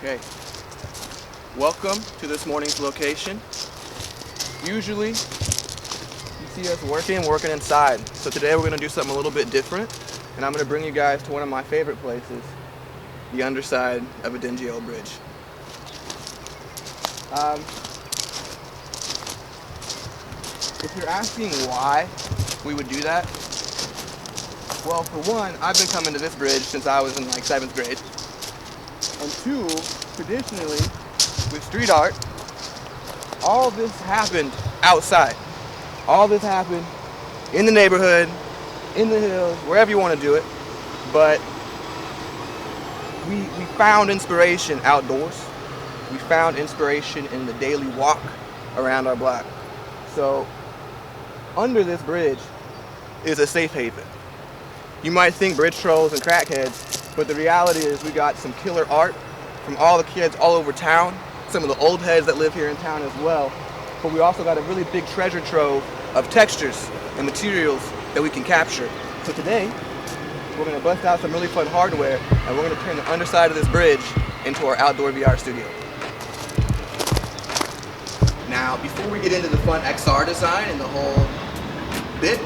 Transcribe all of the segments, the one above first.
Okay, welcome to this morning's location. Usually, you see us working inside. So today we're gonna do something a little bit different, and I'm gonna bring you guys to one of my favorite places, the underside of a dingy old bridge. If you're asking why we would do that, well, for one, I've been coming to this bridge since I was in like 7th grade. And two, traditionally, with street art, all this happened outside. All this happened in the neighborhood, in the hills, wherever you want to do it. But we found inspiration outdoors. We found inspiration in the daily walk around our block. So under this bridge is a safe haven. You might think bridge trolls and crackheads, but the reality is we got some killer art from all the kids all over town, some of the old heads that live here in town as well. But we also got a really big treasure trove of textures and materials that we can capture. So today, we're gonna bust out some really fun hardware and we're gonna turn the underside of this bridge into our outdoor VR studio. Now, before we get into the fun XR design and the whole bit,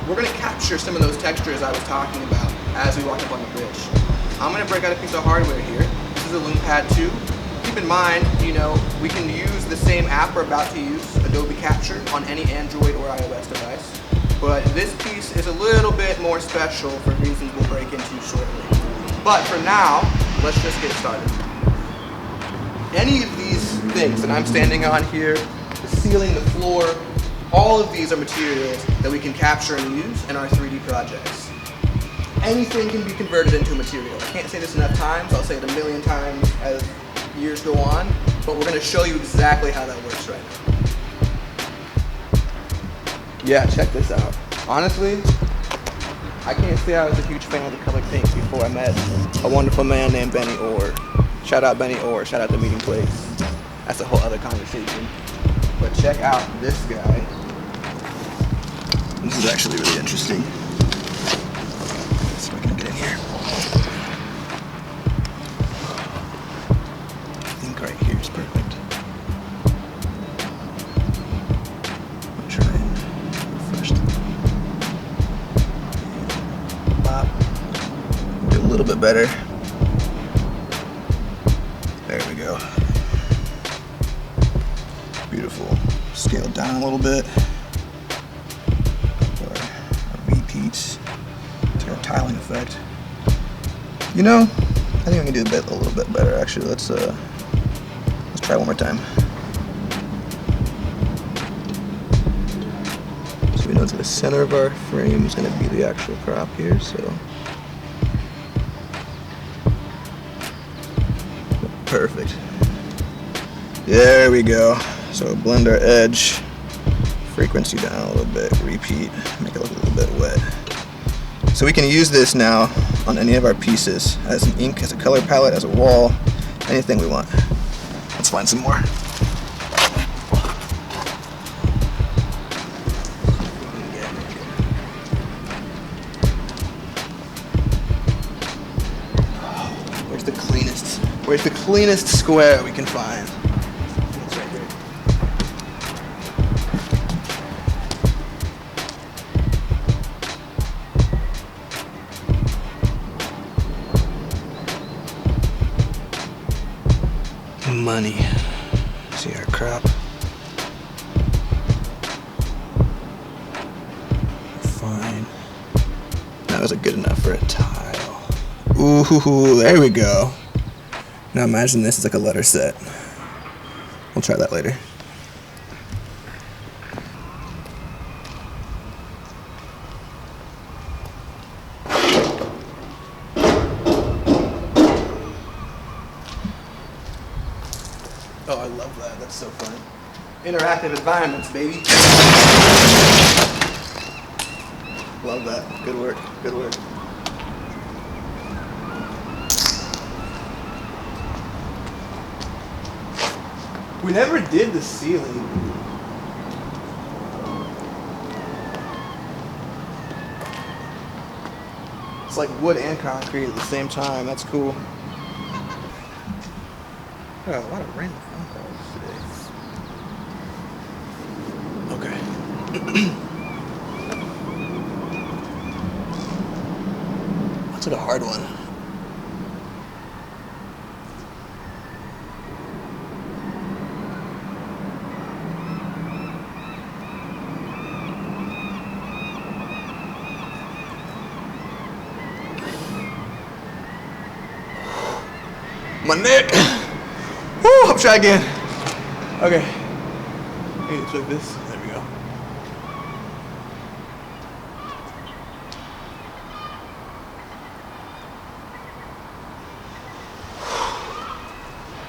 we're gonna capture some of those textures I was talking about as we walk up on the bridge. I'm gonna break out a piece of hardware here. This is a Lume Pad 2. Keep in mind, we can use the same app we're about to use, Adobe Capture, on any Android or iOS device. But this piece is a little bit more special for reasons we'll break into shortly. But for now, let's just get started. Any of these things that I'm standing on here, the ceiling, the floor, all of these are materials that we can capture and use in our 3D projects. Anything can be converted into a material. I can't say this enough times, I'll say it a million times as years go on, but we're gonna show you exactly how that works right now. Yeah, check this out. Honestly, I can't say I was a huge fan of the color pink before I met a wonderful man named Benny Orr. Shout out Benny Orr, shout out The Meeting Place. That's a whole other conversation. But check out this guy. This is actually really interesting. Let's see if I can get in here. I think right here is perfect. I'll try and refresh the pop. Get a little bit better. There we go. Beautiful. Scale it down a little bit. Repeats to our tiling effect. I think we can do a little bit better actually. Let's try one more time. So we know to the center of our frame is going to be the actual crop here, so perfect. There we go. So blend our edge, frequency down a little bit, repeat, make it look a little bit wet. So we can use this now on any of our pieces as an ink, as a color palette, as a wall, anything we want. Let's find some more. Where's the cleanest square we can find? It's right here. Money. See our crop. Fine. That was good enough for a tile. Ooh, there we go. Now imagine this is like a letter set. We'll try that later. Oh, I love that. That's so fun. Interactive environments, baby. Love that. Good work. Good work. We never did the ceiling. It's like wood and concrete at the same time. That's cool. got a lot of random phone calls today. Okay. What's a hard one? My neck. Woo, I'll try again. Okay. Hey, it's like this. There we go.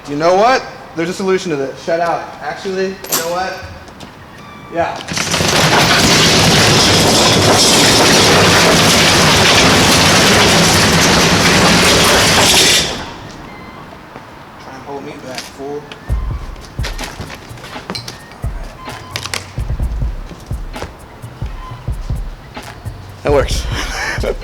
You know what? There's a solution to this. Shut out. Actually, you know what? Yeah. Hold me back, fool. That works. Okay.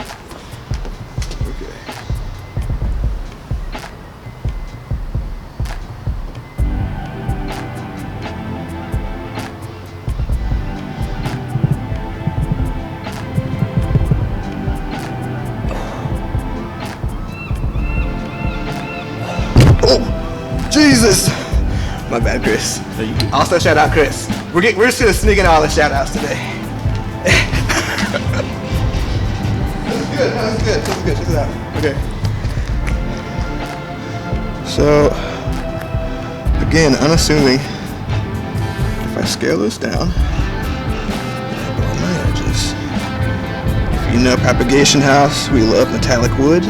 Oh! Jesus! My bad, Chris. Also, shout out Chris. We're just gonna sneak in all the shout outs today. That was good. Check it out. Okay. So, again, unassuming. If I scale this down, I go on my edges. If you know Propagation House, we love metallic wood.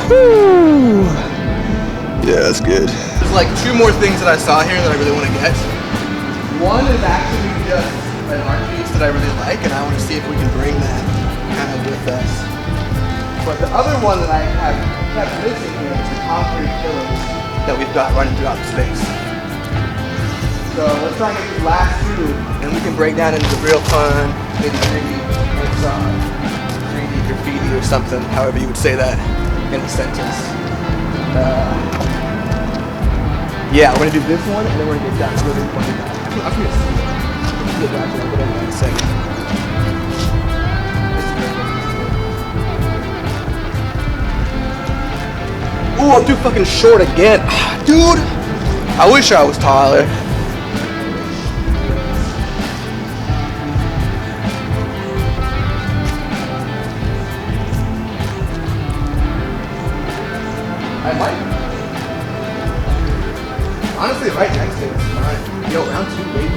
Whoo! Yeah, that's good. There's like two more things that I saw here that I really want to get. One is actually just an art piece that I really like, and I want to see if we can bring that kind of with us. But the other one that I have kept missing here is the concrete pillars that we've got running throughout the space. So let's try and get these last two, and we can break down into the real fun, maybe 3D XR, 3D graffiti or something, however you would say that in a sentence. Yeah, we're gonna do this one, and then we're gonna get down to really one. I'm gonna get back to that in a second. Ooh, I'm too fucking short again. Dude, I wish I was taller. I might. Honestly, right next to it is fine. Yo, round two, baby.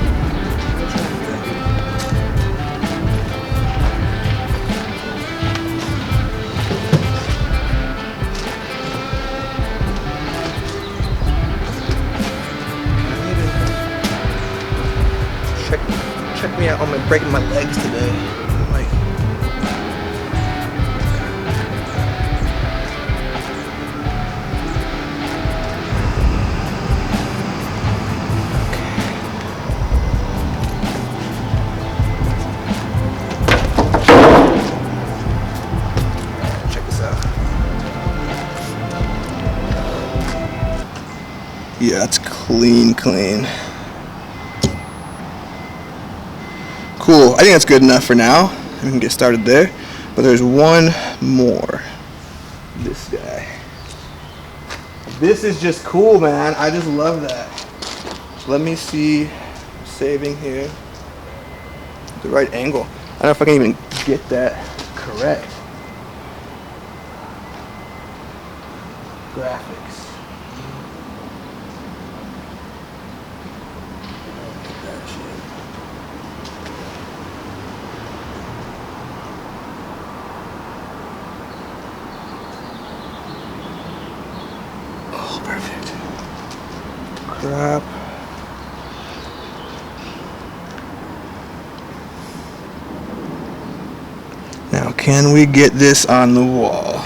Check me out on my breaking my legs today. Like, check this out. Yeah, it's clean. Cool, I think that's good enough for now. We can get started there. But there's one more. This guy. This is just cool, man. I just love that. Let me see. Saving here. The right angle. I don't know if I can even get that correct. Graphics. Perfect. Crap. Now, can we get this on the wall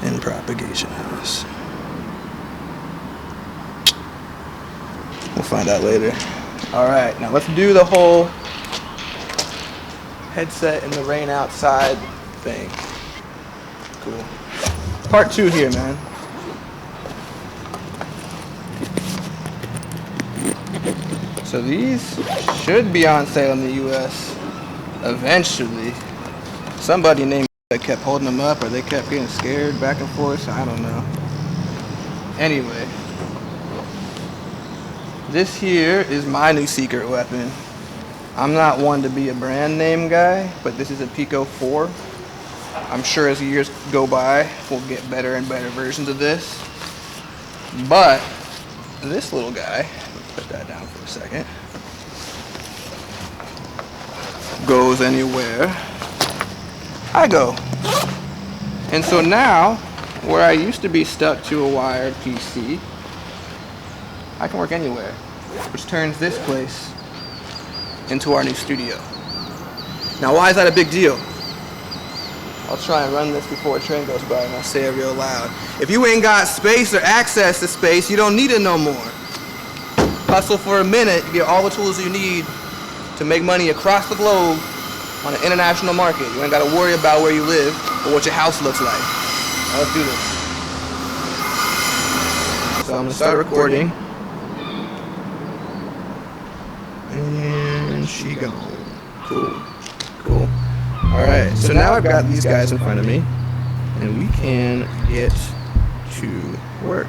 in Propagation House? We'll find out later. Alright, now let's do the whole headset in the rain outside thing. Cool. Part 2 here, man. So these should be on sale in the US eventually. Somebody named that kept holding them up, or they kept getting scared back and forth, so I don't know. Anyway, this here is my new secret weapon. I'm not one to be a brand name guy, but this is a Pico 4. I'm sure as years go by, we'll get better and better versions of this. But this little guy, put that down for a second, goes anywhere I go. And so now, where I used to be stuck to a wired PC, I can work anywhere, which turns this place into our new studio. Now, why is that a big deal? I'll try and run this before a train goes by, and I'll say it real loud. If you ain't got space or access to space, you don't need it no more. Hustle for a minute, you get all the tools you need to make money across the globe on an international market. You ain't got to worry about where you live or what your house looks like. Now let's do this. So I'm going to start recording. And she gone. Cool. Cool. Alright, so now I've got these guys in front of me, and we can get to work.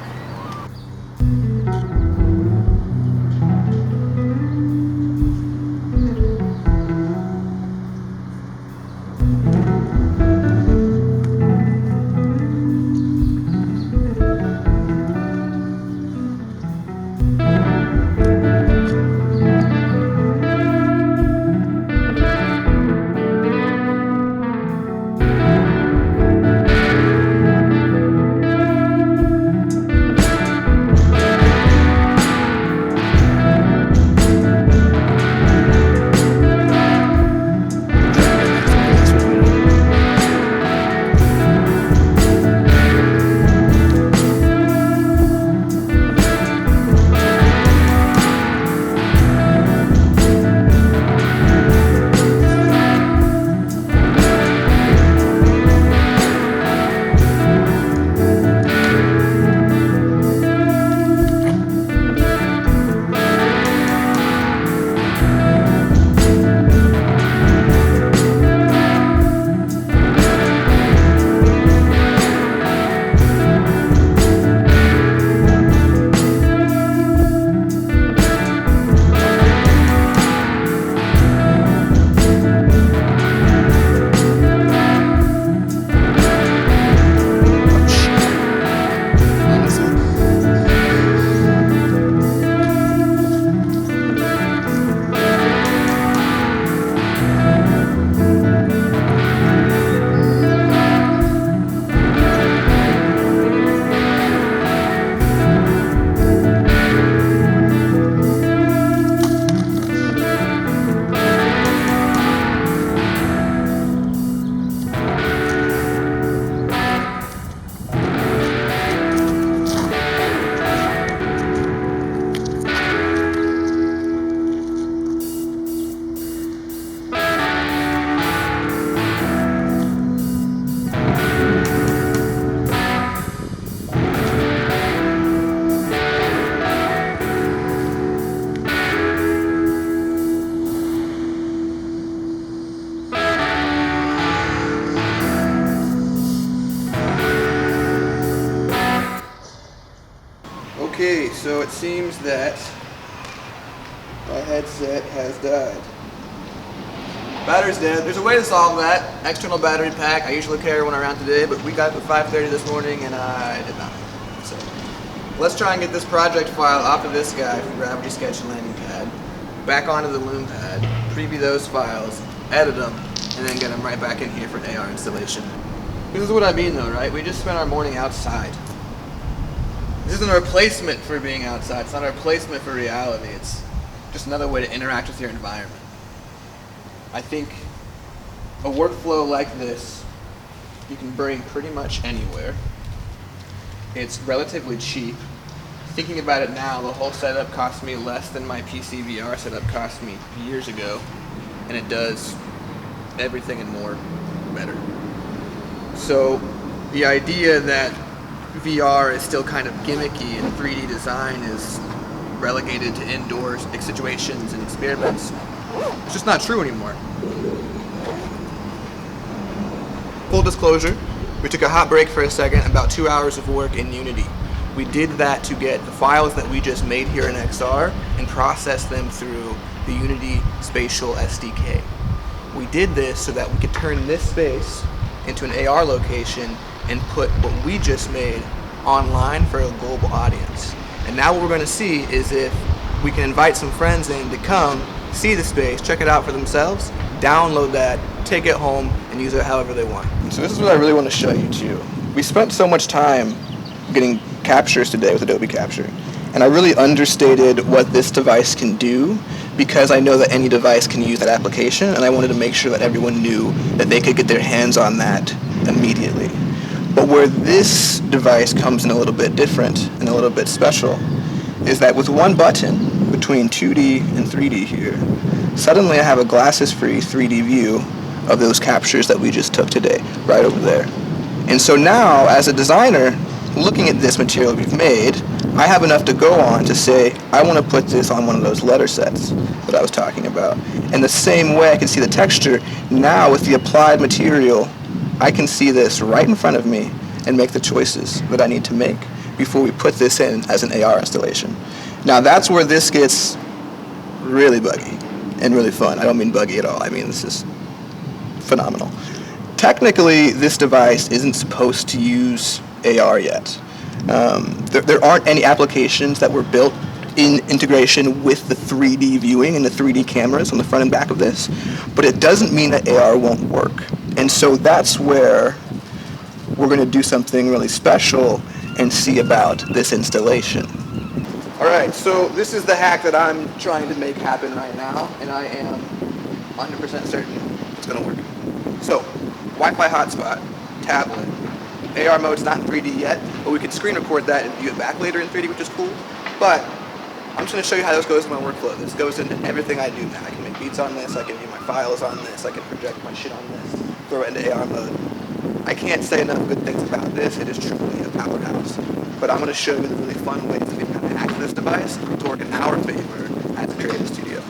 Okay, so it seems that my headset has died. Battery's dead. There's a way to solve that. External battery pack. I usually carry one around today, but we got it at 5:30 this morning and I did not. So let's try and get this project file off of this guy from Gravity Sketch Landing Pad, back onto the Lume Pad, preview those files, edit them, and then get them right back in here for an AR installation. This is what I mean though, right? We just spent our morning outside. This isn't a replacement for being outside. It's not a replacement for reality. It's just another way to interact with your environment. I think a workflow like this you can bring pretty much anywhere. It's relatively cheap. Thinking about it now, the whole setup cost me less than my PC VR setup cost me years ago, and it does everything and more better. So the idea that VR is still kind of gimmicky and 3D design is relegated to indoor situations and experiments. It's just not true anymore. Full disclosure, we took a hot break for a second, about 2 hours of work in Unity. We did that to get the files that we just made here in XR and process them through the Unity Spatial SDK. We did this so that we could turn this space into an AR location and put what we just made online for a global audience. And now what we're going to see is if we can invite some friends in to come see the space, check it out for themselves, download that, take it home, and use it however they want. So this is what I really want to show you too. We spent so much time getting captures today with Adobe Capture, and I really understated what this device can do because I know that any device can use that application, and I wanted to make sure that everyone knew that they could get their hands on that immediately. But where this device comes in a little bit different and a little bit special is that with one button between 2D and 3D here, suddenly I have a glasses-free 3D view of those captures that we just took today, right over there. And so now, as a designer, looking at this material we've made, I have enough to go on to say, I want to put this on one of those letter sets that I was talking about. And the same way I can see the texture, now with the applied material, I can see this right in front of me and make the choices that I need to make before we put this in as an AR installation. Now that's where this gets really buggy and really fun. I don't mean buggy at all. I mean this is phenomenal. Technically, this device isn't supposed to use AR yet. There aren't any applications that were built in integration with the 3D viewing and the 3D cameras on the front and back of this, but it doesn't mean that AR won't work. And so that's where we're going to do something really special and see about this installation. Alright, so this is the hack that I'm trying to make happen right now, and I am 100% certain it's going to work. So, Wi-Fi hotspot, tablet, AR mode's not in 3D yet, but we can screen record that and view it back later in 3D, which is cool. But I'm just going to show you how this goes in my workflow. This goes into everything I do now. I can make beats on this, I can view my files on this, I can project my shit on this, throw it into AR mode. I can't say enough good things about this. It is truly a powerhouse. But I'm going to show you the really fun ways that we can kind of hack this device to work in our favor as a creative studio.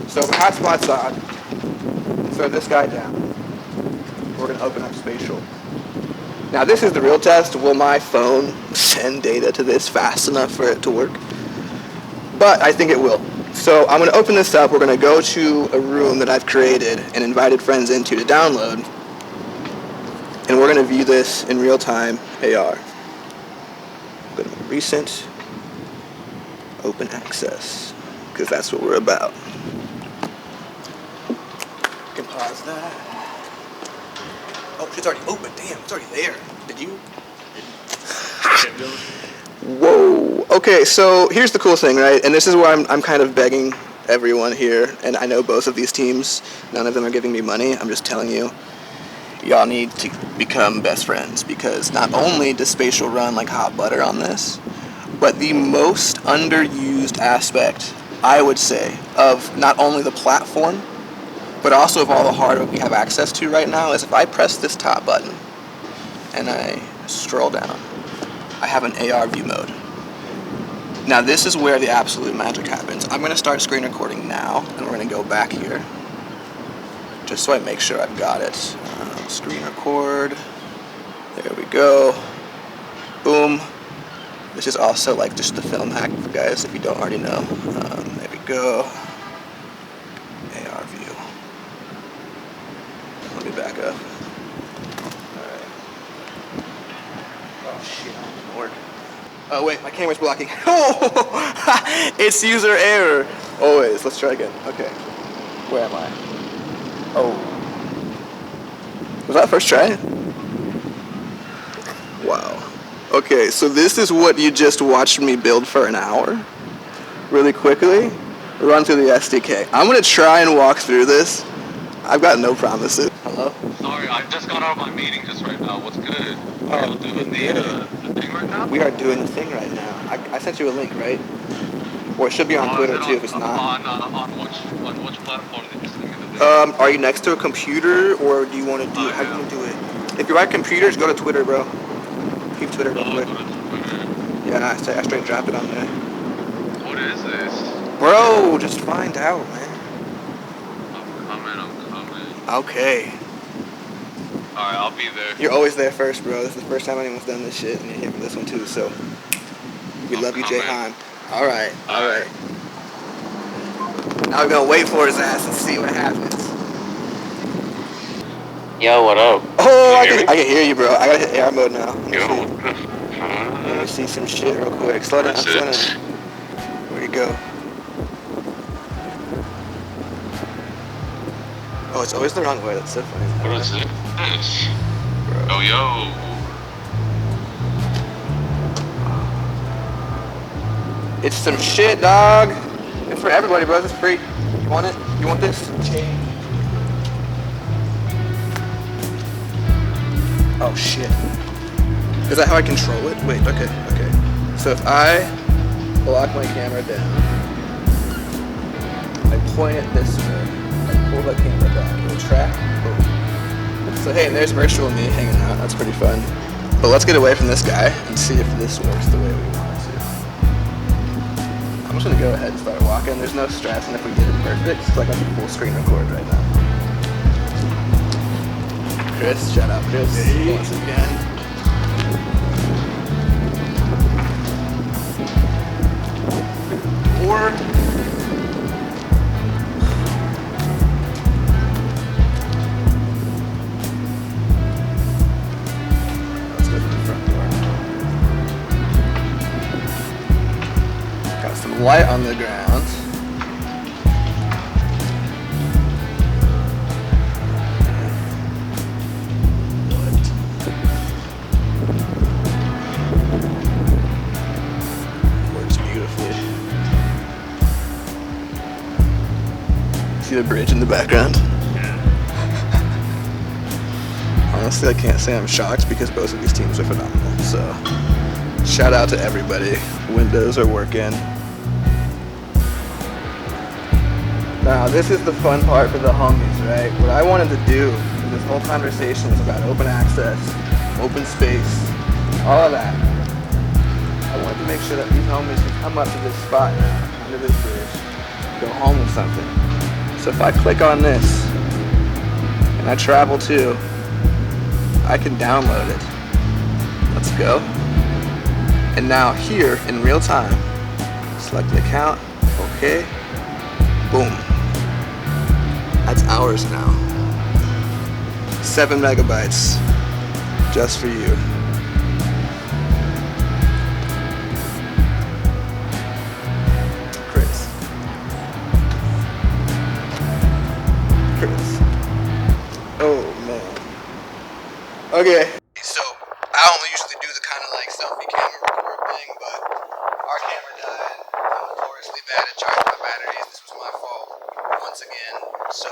So the hotspot's on. Throw this guy down. We're going to open up Spatial. Now this is the real test. Will my phone send data to this fast enough for it to work? But I think it will. So I'm going to open this up. We're going to go to a room that I've created and invited friends into to download. And we're going to view this in real time AR. I'm going to go recent, open access, because that's what we're about. You can pause that. Oh, it's already open. Damn, it's already there. Did you? Whoa. Okay, so here's the cool thing, right? And this is where I'm kind of begging everyone here, and I know both of these teams, none of them are giving me money. I'm just telling you, y'all need to become best friends, because not only does Spatial run like hot butter on this, but the most underused aspect, I would say, of not only the platform, but also of all the hardware we have access to right now is if I press this top button and I scroll down, I have an AR view mode. Now this is where the absolute magic happens. I'm going to start screen recording now, and we're going to go back here, just so I make sure I've got it. Screen record. There we go. Boom. This is also like just the film hack for guys if you don't already know. There we go. AR view. Let me back up. Alright. Oh shit, that didn't work. Oh wait, my camera's blocking. Oh! It's user error. Always. Let's try again. Okay. Where am I? Oh. Was that first try? Wow. Okay, so this is what you just watched me build for an hour. Really quickly. Run through the SDK. I'm going to try and walk through this. I've got no promises. Hello? Sorry, I just got out of my meeting just right now. What's good? Are you doing the thing right now? We are doing the thing right now. I sent you a link, right? Or it should be on Twitter too if it's not. On which platform did you send me the link? Are you next to a computer, or do you want to do it? How do you want to do it? If you're at computers, go to Twitter, bro. Keep Twitter real quick. Go to Twitter. Yeah, I straight drop it on there. What is this? Bro, just find out, man. I'm coming. Okay. Alright, I'll be there. You're always there first, bro. This is the first time anyone's done this shit, and you're here for this one too, so. We love you, Jay coming. Heim. Alright. Now we're gonna wait for his ass and see what happens. Yo, what up? Oh, I can hear you, bro. I gotta hit AR mode now. Yo, Let me see some shit real quick. Slow down. Where'd you go? Oh, it's always the wrong way. That's so funny. What is this? Bro. Yo. It's some shit, dog. It's for everybody, bro. It's free. You want it? You want this? Change. Oh shit. Is that how I control it? Wait, okay. So if I block my camera down, I point it this way, I pull the camera back, it'll track, boom. So hey, there's virtual me hanging out, that's pretty fun. But let's get away from this guy and see if this works the way we want it to. I'm just gonna go ahead and start walking. There's no stress, and if we get it perfect, it's like I'm full screen record right now. Chris, shout out Chris, once again. Or let's go to the front door. Got some light on the ground. See the bridge in the background? Honestly, I can't say I'm shocked because both of these teams are phenomenal. So, shout out to everybody. Windows are working. Now, this is the fun part for the homies, right? What I wanted to do in this whole conversation was about open access, open space, all of that. I wanted to make sure that these homies can come up to this spot now, under this bridge, go home with something. So if I click on this, and I travel to, I can download it. Let's go. And now here, in real time, select an account, okay, boom. That's ours now. 7 megabytes, just for you. Oh man. Okay. So I don't usually do the kind of like selfie camera record thing, but our camera died. I'm notoriously bad at charging my batteries. This was my fault once again. So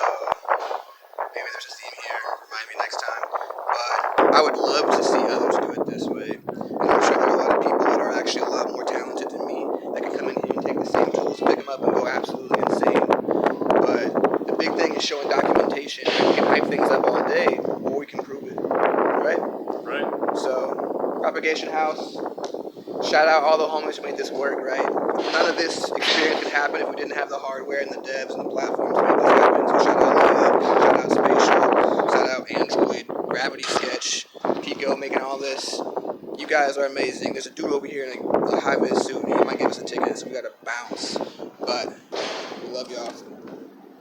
maybe there's a theme here. Remind me next time. But I would love to see others do it this way. And I'm sure there are a lot of people that are actually a lot more talented than me that can come in here and take the same tools, pick them up, and go absolutely insane. But the big thing is showing documentation. We can hype things up all day, or we can prove it, right? Right. So, Propagation House, shout out all the homies who made this work, right? None of this experience could happen if we didn't have the hardware and the devs and the platforms to make this happen. So shout out Lume, shout out Spatial, shout out Android, Gravity Sketch, Pico making all this. You guys are amazing. There's a dude over here in a high-vis suit. He might give us a ticket, so we gotta bounce. But we love y'all.